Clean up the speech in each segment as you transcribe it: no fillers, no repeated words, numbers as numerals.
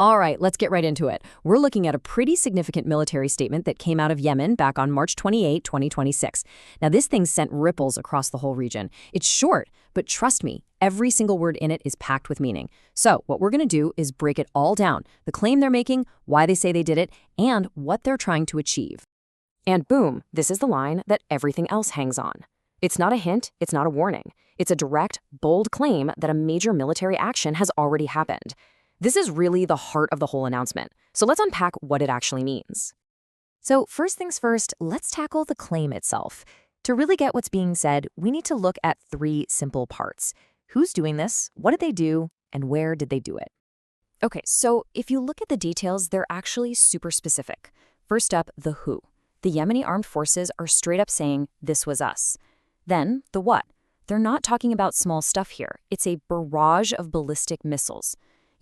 All right, let's get right into it. We're looking at a pretty significant military statement that came out of Yemen back on March 28, 2026. Now, this thing sent ripples across the whole region. It's short, but trust me, every single word in it is packed with meaning. So, what we're going to do is break it all down, the claim they're making, why they say they did it, and what they're trying to achieve. And boom, this is the line that everything else hangs on. It's not a hint, it's not a warning. It's a direct, bold claim that a major military action has already happened. This is really the heart of the whole announcement, so let's unpack what it actually means. So first things first, let's tackle the claim itself. To really get what's being said, we need to look at three simple parts. Who's doing this? What did they do? And where did they do it? Okay, so if you look at the details, they're actually super specific. First up, the who. The Yemeni armed forces are straight up saying, this was us. Then, the what. They're not talking about small stuff here. It's a barrage of ballistic missiles.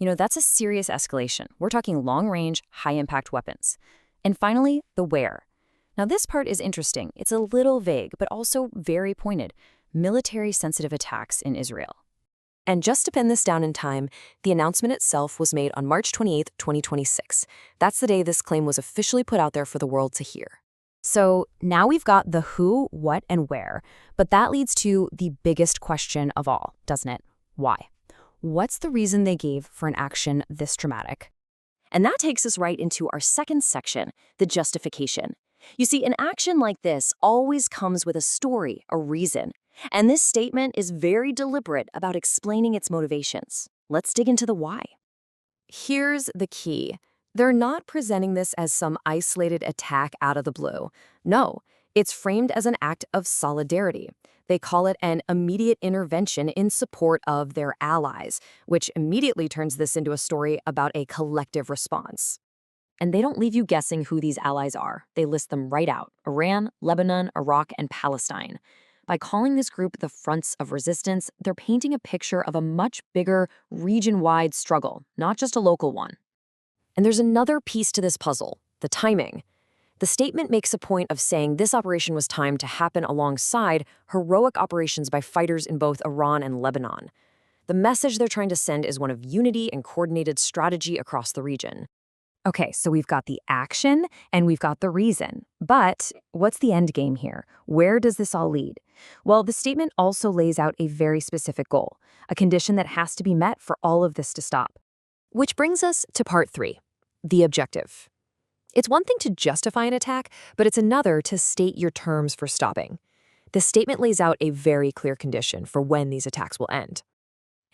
That's a serious escalation. We're talking long-range, high-impact weapons. And finally, the where. Now, this part is interesting. It's a little vague, but also very pointed. Military-sensitive attacks in Israel. And just to pin this down in time, the announcement itself was made on March 28, 2026. That's the day this claim was officially put out there for the world to hear. So now we've got the who, what, and where. But that leads to the biggest question of all, doesn't it? Why? What's the reason they gave for an action this dramatic? And that takes us right into our second section, the justification. You see, an action like this always comes with a story, a reason. And this statement is very deliberate about explaining its motivations. Let's dig into the why. Here's the key. They're not presenting this as some isolated attack out of the blue. No, it's framed as an act of solidarity. They call it an immediate intervention in support of their allies, which immediately turns this into a story about a collective response. And they don't leave you guessing who these allies are. They list them right out: Iran, Lebanon, Iraq, and Palestine. By calling this group the fronts of resistance, they're painting a picture of a much bigger, region-wide struggle, not just a local one. And there's another piece to this puzzle: the timing. The statement makes a point of saying this operation was timed to happen alongside heroic operations by fighters in both Iran and Lebanon. The message they're trying to send is one of unity and coordinated strategy across the region. Okay, so we've got the action and we've got the reason. But what's the end game here? Where does this all lead? Well, the statement also lays out a very specific goal, a condition that has to be met for all of this to stop. Which brings us to part 3, the objective. It's one thing to justify an attack, but it's another to state your terms for stopping. The statement lays out a very clear condition for when these attacks will end.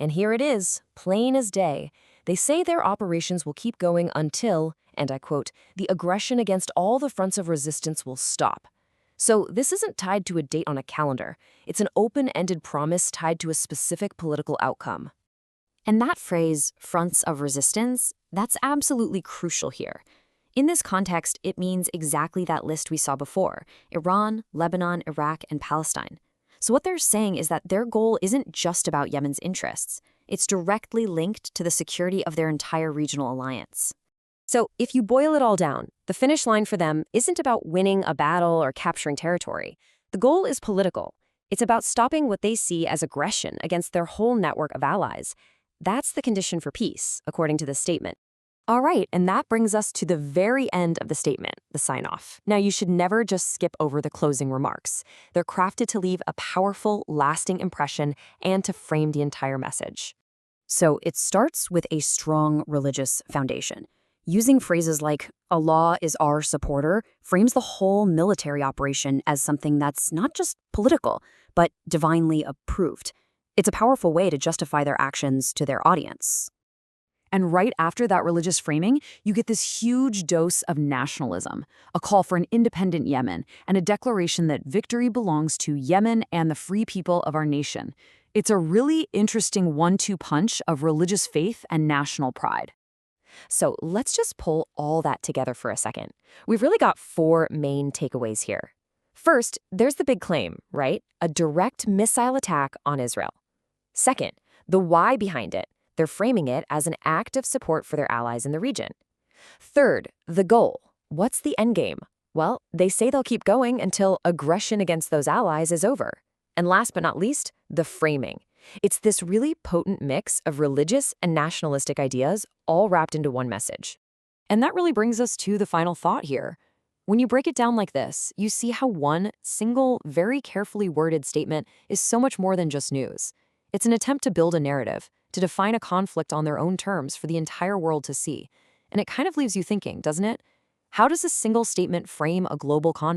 And here it is, plain as day. They say their operations will keep going until, and I quote, the aggression against all the fronts of resistance will stop. So this isn't tied to a date on a calendar. It's an open-ended promise tied to a specific political outcome. And that phrase, fronts of resistance, that's absolutely crucial here. In this context, it means exactly that list we saw before: Iran, Lebanon, Iraq, and Palestine. So what they're saying is that their goal isn't just about Yemen's interests. It's directly linked to the security of their entire regional alliance. So if you boil it all down, the finish line for them isn't about winning a battle or capturing territory. The goal is political. It's about stopping what they see as aggression against their whole network of allies. That's the condition for peace, according to the statement. All right, and that brings us to the very end of the statement, the sign-off. Now, you should never just skip over the closing remarks. They're crafted to leave a powerful, lasting impression and to frame the entire message. So it starts with a strong religious foundation. Using phrases like, Allah is our supporter, frames the whole military operation as something that's not just political, but divinely approved. It's a powerful way to justify their actions to their audience. And right after that religious framing, you get this huge dose of nationalism, a call for an independent Yemen, and a declaration that victory belongs to Yemen and the free people of our nation. It's a really interesting 1-2 punch of religious faith and national pride. So let's just pull all that together for a second. We've really got 4 main takeaways here. First, there's the big claim, right? A direct missile attack on Israel. Second, the why behind it. They're framing it as an act of support for their allies in the region. Third, the goal. What's the end game? Well, they say they'll keep going until aggression against those allies is over. And last but not least, the framing. It's this really potent mix of religious and nationalistic ideas all wrapped into one message. And that really brings us to the final thought here. When you break it down like this, you see how one single, very carefully worded statement is so much more than just news. It's an attempt to build a narrative, to define a conflict on their own terms for the entire world to see. And it kind of leaves you thinking, doesn't it? How does a single statement frame a global conflict?